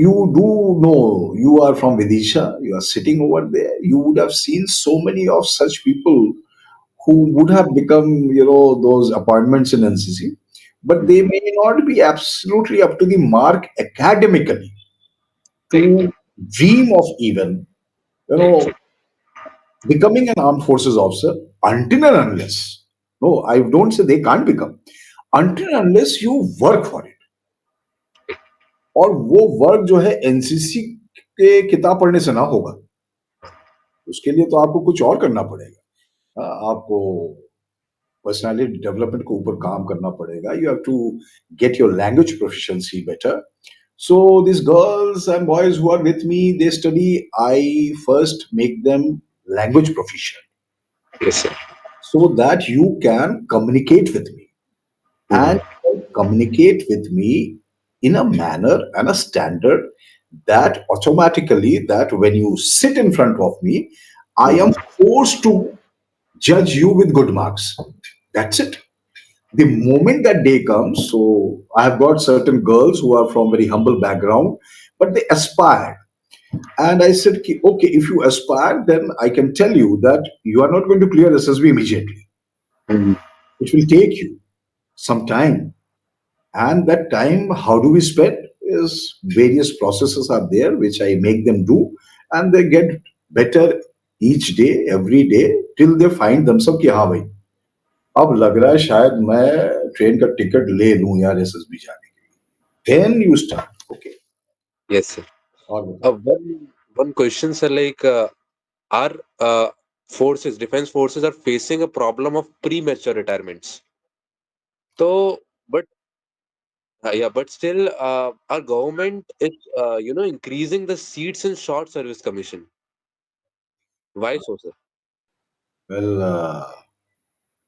you do know, you are from Vidisha, you are sitting over there, you would have seen so many of such people who would have become, those appointments in NCC, but they may not be absolutely up to the mark academically to dream of even, you know, becoming an armed forces officer until and unless, no, I don't say they can't become, until and unless you work for it. और वो work जो है NCC के किताब पढ़ने से ना होगा, उसके लिए तो आपको कुछ और करना पड़ेगा। आपको पर्सनालिटी डेवलपमेंट को ऊपर काम करना पड़ेगा। You have to get your language proficiency better. So this girls and boys who are with me, they study, I first make them language proficient yes sir. so that you can communicate with me and communicate with me in a manner and a standard that automatically, that when you sit in front of me, I am forced to judge you with good marks. That's it. The moment that day comes, so I have got certain girls who are from very humble background, but they aspire. And I said, okay, if you aspire, then I can tell you that you are not going to clear SSB immediately. It will take you some time. And that time, how do we spend? Is various processes are there which I make them do, and they get better each day, every day, till they find themselves कि हाँ भाई, अब लग रहा है शायद मैं train का टिकट ले लूं यार एसएसबी जाने के लिए। Then you start. Okay. Yes sir. और बताओ। One one question sir, like our forces, defense forces are facing a problem of premature retirements. So, but yeah, but still, our government is, increasing the seats in short service commission. Why so, sir? Well,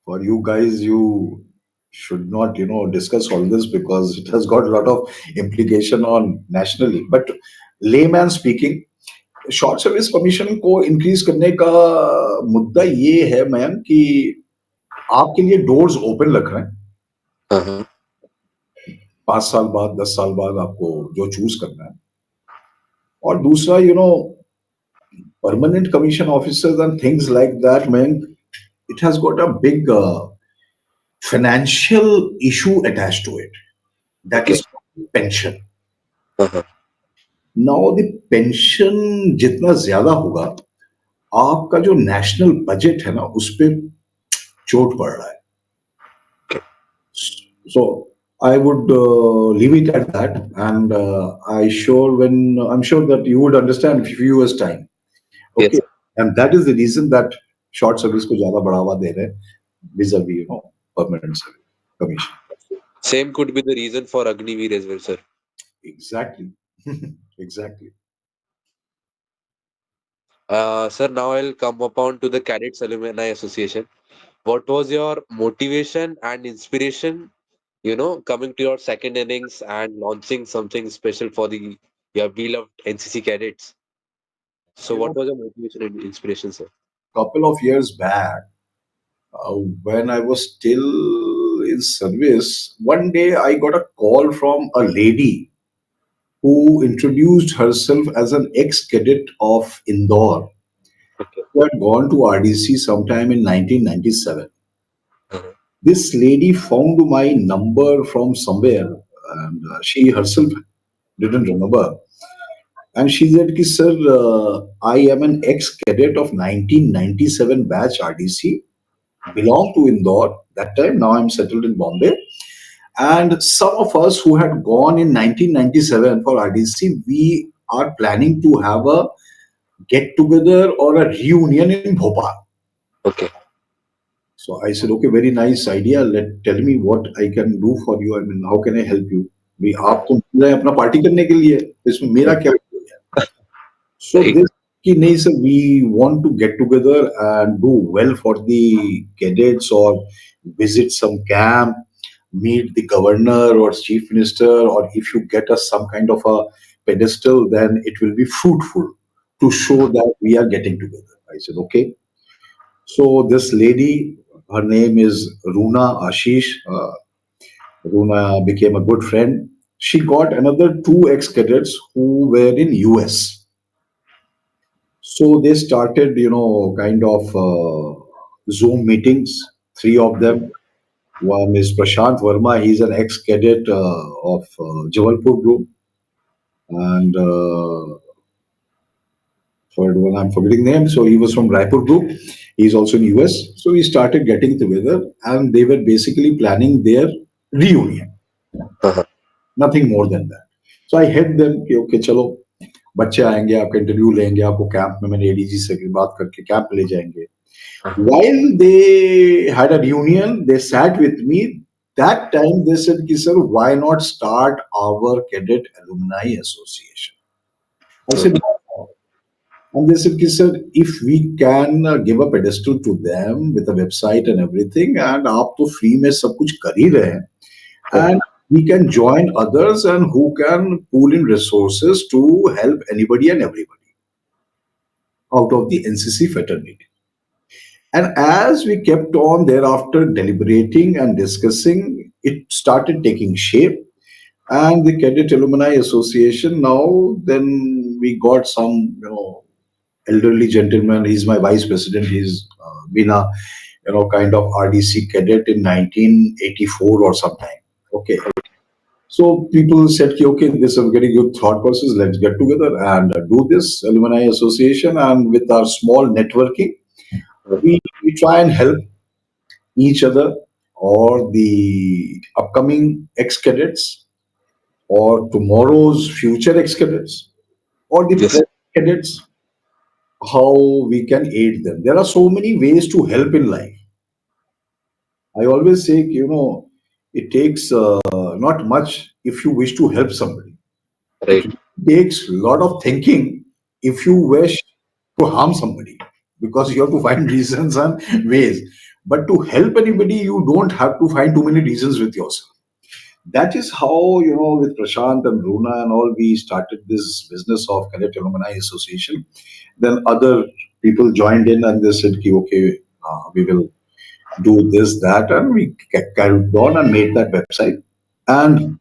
for you guys, you should not, discuss all this because it has got a lot of implication on nationally. But layman speaking, short service commission को increase करने का मुद्दा ये है ma'am कि आपके लिए doors open रख रहे हैं। Uh-huh. 5 साल बाद, 10 साल बाद आपको जो चूज करना है। और दूसरा, permanent commission officers and things like that man, it has got a big financial issue attached to it. That Okay. is pension. Uh-huh. Now the pension जितना ज्यादा होगा, आपका जो नेशनल बजट है ना, उस पे चोट पड़ रहा है। So I would leave it at that, and I'm sure that you would understand a few years time. Yes, Okay, sir. and that is the reason that short service को ज़्यादा बढ़ावा दे रहे हैं vis-a-vis, permanent service commission. Same could be the reason for Agniveer as well, sir. Exactly, exactly. Sir, now I'll come upon to the Cadets Alumni Association. What was your motivation and inspiration, coming to your second innings and launching something special for the your beloved NCC cadets? So, You what know, was your motivation and inspiration, sir? couple of years back, when I was still in service, one day I got a call from a lady who introduced herself as an ex-cadet of Indore Okay. who had gone to RDC sometime in 1997. Uh-huh. This lady found my number from somewhere, and she herself didn't remember. And she said, ki, sir, I am an ex-cadet of 1997 batch RDC, belong to Indore that time. Now I'm settled in Bombay. And some of us who had gone in 1997 for RDC, we are planning to have a get together or a reunion in Bhopal. Okay. So I said, okay, very nice idea. Tell me what I can do for you. I mean, how can I help you? भाई आप तो मिल रहे हैं अपना party करने के लिए, इसमें मेरा क्या है? So Right. this कि नहीं sir, we want to get together and do well for the cadets or visit some camp, meet the governor or chief minister, or if you get us some kind of a pedestal, then it will be fruitful to show that we are getting together. I said, okay. So this lady, her name is Runa Ashish. Runa became a good friend. She got another two ex-cadets who were in US. So they started, kind of Zoom meetings, three of them. One is Prashant Verma. He's an ex-cadet of Jabalpur Group. And third one, I'm forgetting the name. So he was from Raipur Group. He's also in US. So we started getting together and they were basically planning their reunion. Uh-huh. Nothing more than that. So I helped them कि okay चलो बच्चे आएंगे आपका interview लेंगे आपको camp में मैंने ADG से बात करके कैंप ले जाएंगे. Uh-huh. While they had a reunion, they sat with me. That time they said, ki, sir, why not start our Cadet Alumni Association? I said, Okay. and they said, ki, sir, if we can give a pedestal to them with a website and everything, and आप तो free में सब कुछ कर ही रहे हैं, and we can join others and who can pool in resources to help anybody and everybody out of the NCC fraternity. And as we kept on thereafter deliberating and discussing, it started taking shape. And the Cadet Alumni Association now, then we got some, elderly gentleman. He's my vice president. He's been a, kind of RDC cadet in 1984 or sometime. Okay. So people said, "Ki, okay, this is a very good thought process. Let's get together and do this alumni association. And with our small networking, we try and help each other or the upcoming ex-cadets or tomorrow's future ex-cadets or the Yes. present cadets, how we can aid them. There are so many ways to help in life. I always say, it takes not much if you wish to help somebody. It Right. takes a lot of thinking if you wish to harm somebody because you have to find reasons and ways. But to help anybody, you don't have to find too many reasons with yourself. That is how, with Prashant and Runa and all, we started this business of Cadet Alumni Association. Then other people joined in and they said, "Ki, okay, we will do this, that," and we carried on and made that website. And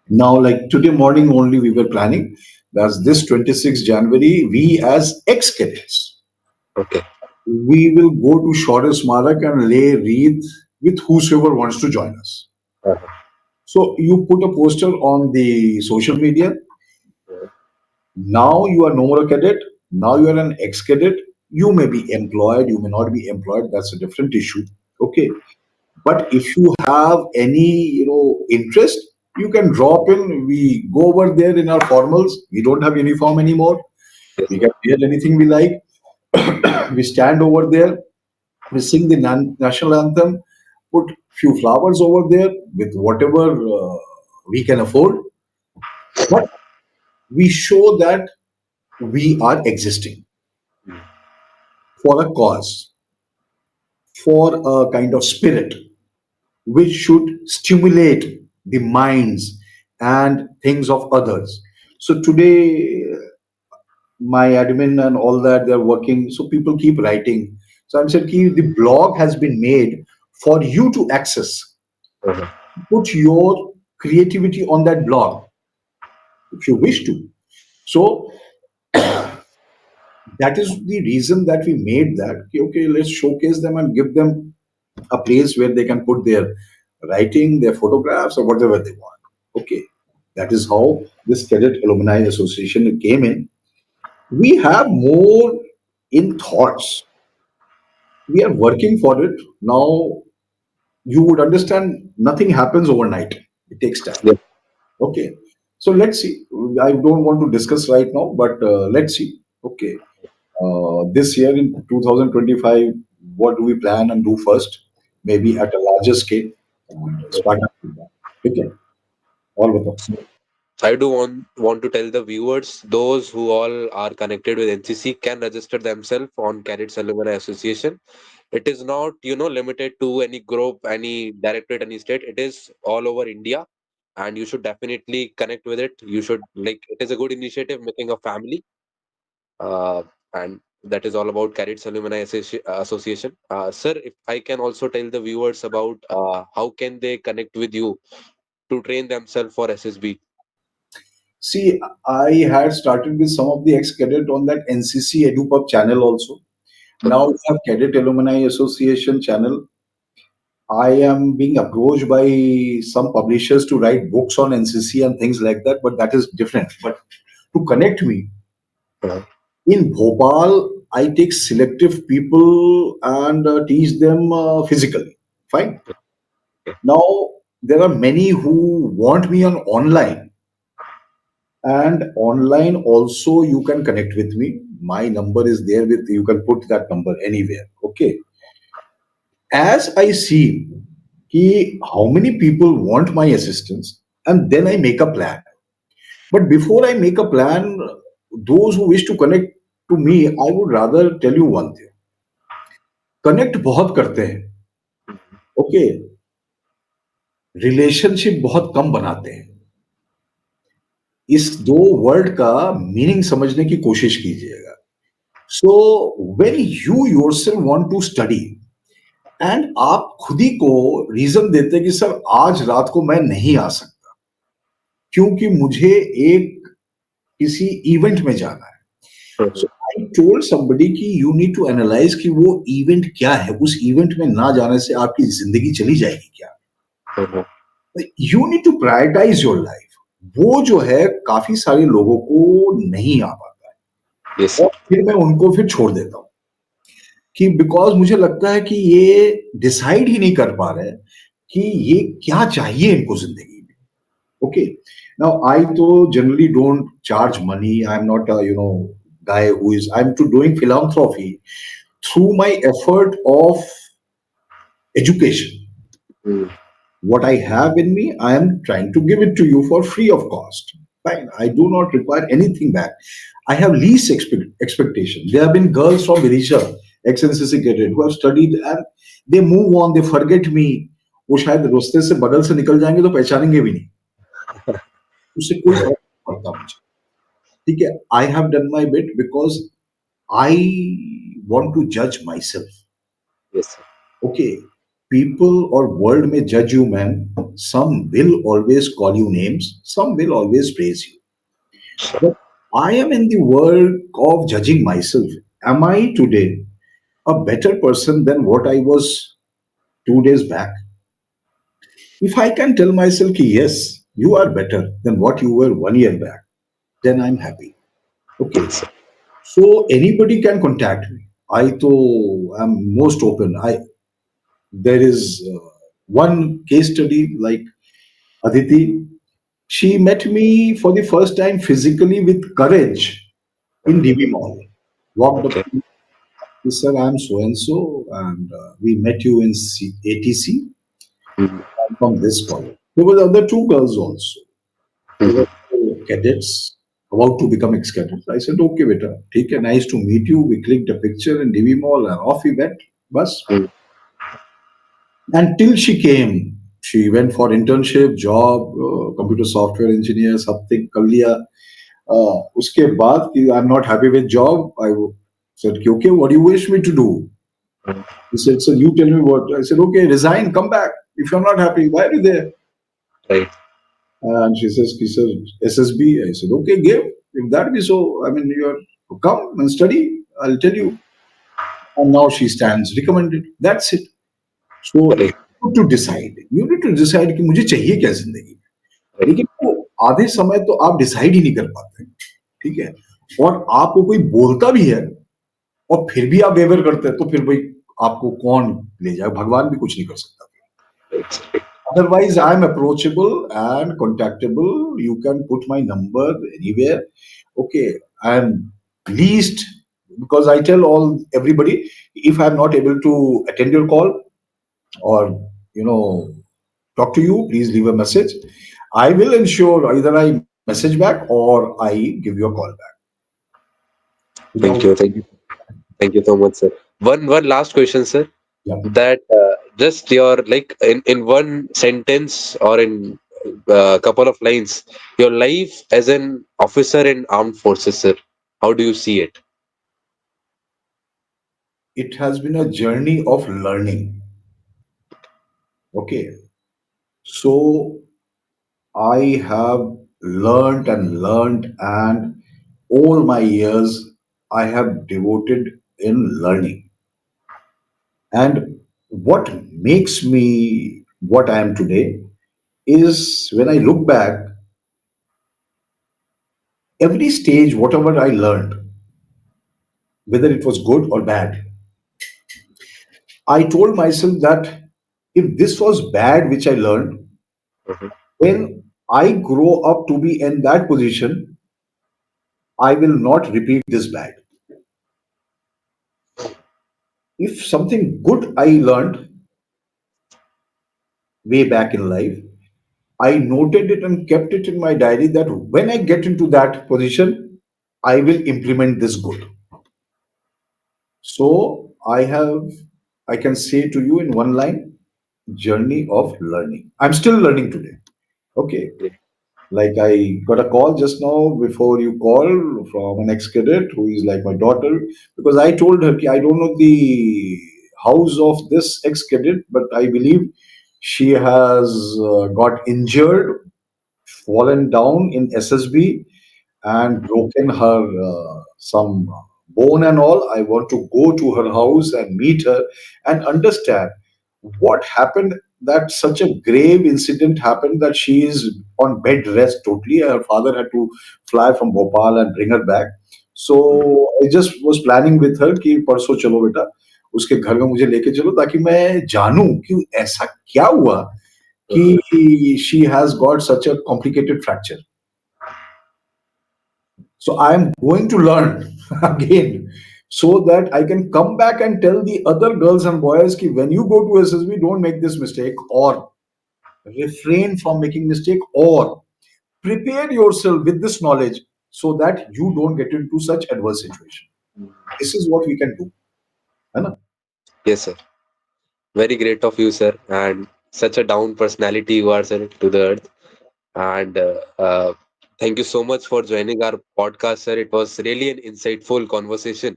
now, like today morning only, we were planning. That's this 26th January. We as ex-cadets, Okay. we will go to Shaurya Smarak and lay wreath with whosoever wants to join us. Uh-huh. So you put a poster on the social media. Uh-huh. Now you are no more a cadet. Now you are an ex-cadet. You may be employed. You may not be employed. That's a different issue. Okay. But if you have any, interest, you can drop in. We go over there in our formals. We don't have uniform anymore. Yes. We can wear anything we like. We stand over there. We sing the national anthem. Put few flowers over there with whatever we can afford. But we show that we are existing for a cause, for a kind of spirit which should stimulate the minds and things of others. So today, my admin and all that, they're working. So people keep writing. So I'm saying ki the blog has been made for you to access. Uh-huh. Put your creativity on that blog if you wish to. So that is the reason that we made that. Ki, okay, let's showcase them and give them a place where they can put their writing, their photographs, or whatever they want. Okay. That is how this Cadet Alumni Association came in. We have more in thoughts. We are working for it. Now, you would understand nothing happens overnight. It takes time. Yes. Okay. So let's see. I don't want to discuss right now, but let's see. Okay. This year in 2025, what do we plan and do first? Maybe at a larger scale and start up with that. Okay. All with them. I do want to tell the viewers, those who all are connected with NCC can register themselves on Cadets Alumni Association. It is not, limited to any group, any directorate, any state. It is all over India, and you should definitely connect with it. You should it is a good initiative, making a family, and that is all about Cadets Alumni Association. Sir, if I can also tell the viewers about how can they connect with you to train themselves for SSB. See, I had started with some of the ex-cadet on that NCC EduPub channel also. Now we have Cadet Alumni Association channel. I am being approached by some publishers to write books on NCC and things like that, but that is different. But to connect me, Uh, in Bhopal, I take selective people and teach them physically. Fine. Now, there are many who want me on online, and online also you can connect with me. My number is there with you, can put that number anywhere. Okay. As I see how many people want my assistance, and then I make a plan. But before I make a plan, those who wish to connect to me, I would rather tell you one thing. Connect बहुत करते हैं, okay, relationship बहुत कम बनाते हैं. इस दो word का meaning समझने की कोशिश कीजिएगा. So when you yourself want to study and आप खुद ही को रीजन देते हैं कि सर आज रात को मैं नहीं आ सकता क्योंकि मुझे एक किसी इवेंट में जाना है. सो आई टोल्ड समबडी कि यू नीड टू एनालाइज कि वो इवेंट क्या है. उस इवेंट में ना जाने से आपकी जिंदगी चली जाएगी क्या. You need to prioritize your life. वो जो है काफी सारे लोगों को नहीं आ पाता है. Yes. और फिर मैं उनको फिर छोड़ देता हूँ कि बिकॉज मुझे लगता है कि ये डिसाइड ही नहीं कर पा रहे कि ये क्या चाहिए इनको जिंदगी में. ओके. नाउ आई तो generally don't charge money. I am not guy who is I'm to doing philanthropy through my effort of education. Mm. What I have in me, I am trying to give it to you for free of cost. Fine. I do not require anything back. I have least expectation. There have been girls from Virisha, ex-NCC cadet, who have studied and they move on, they forget me. वो शायद रास्ते से बगल से निकल जाएंगे तो पहचानेंगे भी नहीं. उससे कोई फर्क नहीं पड़ता मुझे. ठीक है. I have done my bit because I want to judge myself. Yes, sir. Okay, people or world may judge you, man. Some will always call you names, some will always praise you. But I am in the world of judging myself. Am I today a better person than what I was 2 days back? If I can tell myself ki, yes, you are better than what you were 1 year back, then I'm happy. Okay. Yes, sir. So anybody can contact me. I to am most open. There is one case study like Aditi. She met me for the first time physically with courage in DB Mall. Walked up Okay. to me, he said, I'm so and we met you in ATC. Mhm. I'm from this college. There were other two girls also. They were Mhm. cadets about to become ex-cadets. I said, okay, beta, take a nice to meet you. We clicked a picture in DB Mall and off we went. Bus. Mhm. Until she came, she went for internship, job, computer software engineer, something कर लिया. उसके बाद कि I'm not happy with job, I said, okay, what do you wish me to do? He said, so you tell me what. I said, okay, resign, come back. If you're not happy, why are you there? Right. And she said, SSB. I said, okay, give. If that be so, I mean, you're come and study. I'll tell you. And now she stands recommended. That's it. So Right. you need to decide. You need to decide कि मुझे चाहिए क्या जिंदगी में. Right. लेकिन वो आधे समय तो आप डिसाइड ही नहीं कर पाते, ठीक है, और आपको कोई बोलता भी है और फिर भी आप वेवर करते हैं, तो फिर भाई आपको कौन ले जाए, भगवान भी कुछ नहीं कर सकता। Otherwise, I'm approachable and contactable. You can put my number anywhere. Okay, I'm least, because I tell all everybody, if I'm not able to attend your call or you know talk to you, please leave a message. I will ensure either I message back or I give you a call back. Thank Without you. Thank you so much, sir. One last question, sir. yeah, That just your like in one sentence or in a couple of lines, your life as an officer in armed forces, sir. How do you see it? it has been a journey of learning. Okay, so I have learned and learned, and all my years I have devoted in learning. And what makes me what I am today is when I look back, every stage, whatever I learned, whether it was good or bad, I told myself that if this was bad, which I learned, Mhm. when I grow up to be in that position, I will not repeat this bad. If something good I learned way back in life, I noted it and kept it in my diary that when I get into that position, I will implement this good. So I can say to you in one line, journey of learning. I'm still learning today. Okay. Like I got a call just now before you called from an ex-cadet who is like my daughter, because I told her, "Ki I don't know the house of this ex-cadet, but I believe she has got injured, fallen down in SSB and broken her some bone and all. I want to go to her house and meet her and understand what happened. That such a grave incident happened that she is on bed rest totally. Her father had to fly from Bhopal and bring her back. So I just was planning with her कि परसों चलो बेटा उसके घर में मुझे लेके चलो ताकि मैं जानूं कि ऐसा क्या हुआ Mhm. कि she has got such a complicated fracture. So I am going to learn again so that I can come back and tell the other girls and boys ki when you go to SSB, don't make this mistake or refrain from making mistake or prepare yourself with this knowledge so that you don't get into such adverse situation. This is what we can do. है ना? Yes, sir. Very great of you, sir, and such a down personality you are, sir, to the earth. And thank you so much for joining our podcast, sir. It was really an insightful conversation,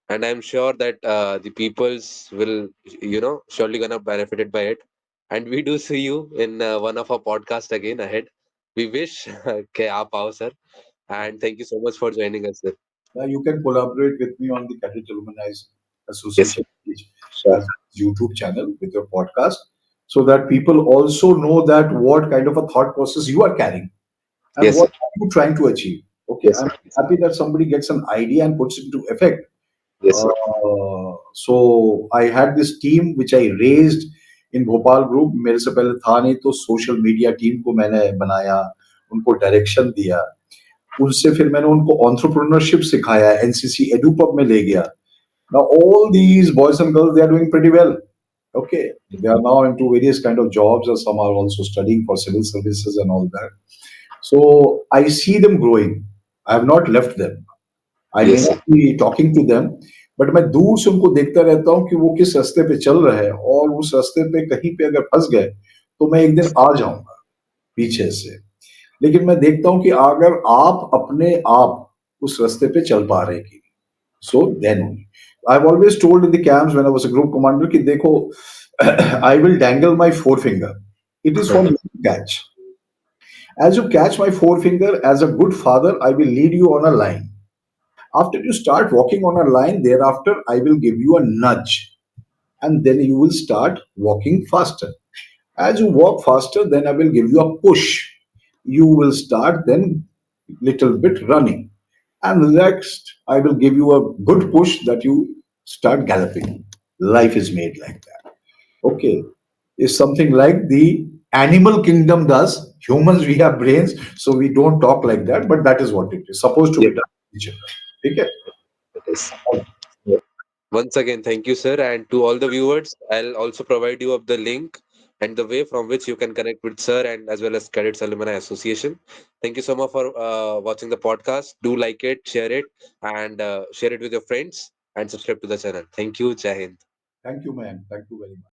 and I'm sure that the peoples will, surely gonna benefited by it. And we do see you in one of our podcast again ahead. We wish ke aap aao, sir. And thank you so much for joining us, sir. You can collaborate with me on the Cadets Alumni Yes, sir. Association page Sure. as YouTube channel with your podcast so that people also know that what kind of a thought process you are carrying and Yes, what sir. are you trying to achieve. Okay, Yes, I'm sir. happy that somebody gets an idea and puts it into effect. Yes, sir. So I had this team which I raised in Bhopal Group. मेरे से पहले था नहीं तो social media team को मैंने बनाया, उनको डायरेक्शन दिया, उनसे फिर मैंने उनको एंटरप्रेन्योरशिप सिखाया, एनसीसी एडुपब में ले गया. Now all these boys and girls, they are doing pretty well. Okay, they are now into various kind of jobs, or some are also studying for civil services and all that. So I see them growing. I have not left them. I may Yes, not sir. be talking to them, but मैं दूर से उनको देखता रहता हूँ कि वो किस रास्ते पे चल रहे हैं और उस रास्ते पे कहीं पे अगर फंस गए तो मैं एक दिन आ जाऊंगा पीछे से. लेकिन मैं देखता हूँ कि अगर आप अपने आप उस रास्ते पे चल पा रहे हैं कि so then only. I've always told in the camps when I was a group commander कि देखो I will dangle my forefinger. It is for Uh-huh. me to catch. As you catch my forefinger, as a good father, I will lead you on a line. After you start walking on a line, thereafter I will give you a nudge, and then you will start walking faster. As you walk faster, then I will give you a push. you will start then little bit running. And next, I will give you a good push that you start galloping. Life is made like that. Okay. Is something like the animal kingdom does. Humans, we have brains, so we don't talk like that, but that is what it is supposed to Yes, be done. in children. Okay? it is. Once again, thank you, sir. And to all the viewers, I'll also provide you of the link and the way from which you can connect with sir and as well as Cadets Alumni Association. Thank you so much for watching the podcast. Do like it, and share it with your friends and subscribe to the channel. Thank you. Jai Hind. Thank you, man. Thank you very much.